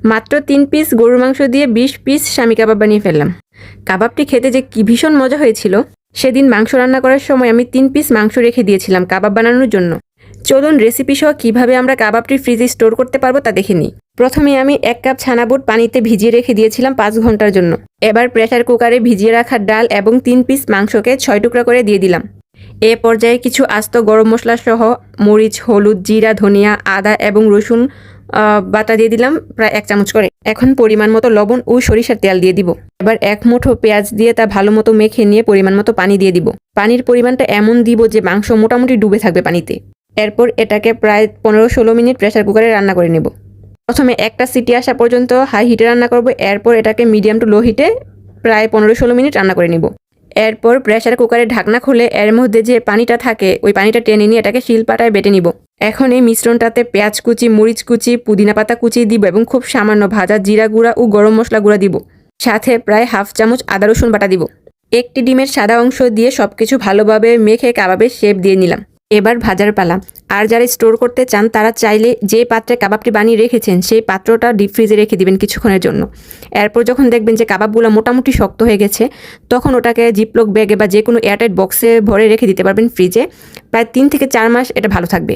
মাত্র 3 পিস গরুর মাংস দিয়ে 20 পিস স্বামী কাবাব বানিয়ে ফেললাম। কাবাবটি খেতে যে কি ভীষণ মজা হয়েছিল। সেদিন মাংস রান্না করার সময় আমি 3 পিস মাংস রেখে দিয়েছিলাম কাবাব বানানোর জন্য। চলুন রেসিপি সহ কীভাবে আমরা কাবাবটি ফ্রিজে স্টোর করতে পারবো তা দেখে নিই। প্রথমে আমি 1 কাপ ছানা বুট পানিতে ভিজিয়ে রেখে দিয়েছিলাম 5 ঘন্টার জন্য। এবার প্রেসার কুকারে ভিজিয়ে রাখা ডাল এবং 3 পিস মাংসকে 6 টুকরা করে দিয়ে দিলাম। এ পর্যায়ে কিছু আস্ত গরম মশলা সহ মরিচ, হলুদ, জিরা, ধনিয়া, আদা এবং রসুন বাটা দিয়ে দিলাম প্রায় 1 চামচ করে। এখন পরিমাণ মতো লবণ ও সরিষার তেল দিয়ে দিব। এবার 1 মুঠো পেঁয়াজ দিয়ে তা ভালো মতো মেখে নিয়ে পরিমাণ মতো পানি দিয়ে দিব। পানির পরিমাণটা এমন দিব যে মাংস মোটামুটি ডুবে থাকবে পানিতে। এরপর এটাকে প্রায় 15-16 মিনিট প্রেসার কুকারে রান্না করে নেব। প্রথমে একটা সিটি আসা পর্যন্ত হাই হিটে রান্না করব। এরপর এটাকে মিডিয়াম টু লো হিটে প্রায় 15-16 মিনিট রান্না করে নেব। এরপর প্রেসার কুকারে ঢাকনা খুলে এর মধ্যে যে পানিটা থাকে ওই পানিটা টেনে নিয়ে এটাকে শিলপাটায় বেটে নিব। এখন এই মিশ্রণটাতে পেঁয়াজ কুচি, মরিচ কুচি, পুদিনা পাতা কুচি দিব এবং খুব সামান্য ভাজা জিরা গুঁড়া ও গরম মশলা গুঁড়া দিব। সাথে প্রায় 1/2 চামচ আদা রসুন বাটা দিব। একটি ডিমের সাদা অংশ দিয়ে সবকিছু ভালোভাবে মেখে কাবাবের শেপ দিয়ে নিলাম। এবার ভাজার পালা। আর যারা স্টোর করতে চান তারা চাইলে যে পাত্রে কাবাবটি বানিয়ে রেখেছেন সেই পাত্রটা ডিপ ফ্রিজে রেখে দিবেন কিছুক্ষণের জন্য। এরপর যখন দেখবেন যে কাবাবগুলো মোটামুটি শক্ত হয়ে গেছে তখন ওটাকে জিপলক ব্যাগে বা যে কোনো এয়ারটাইট বক্সে ভরে রেখে দিতে পারবেন ফ্রিজে। প্রায় 3 থেকে 4 মাস এটা ভালো থাকবে।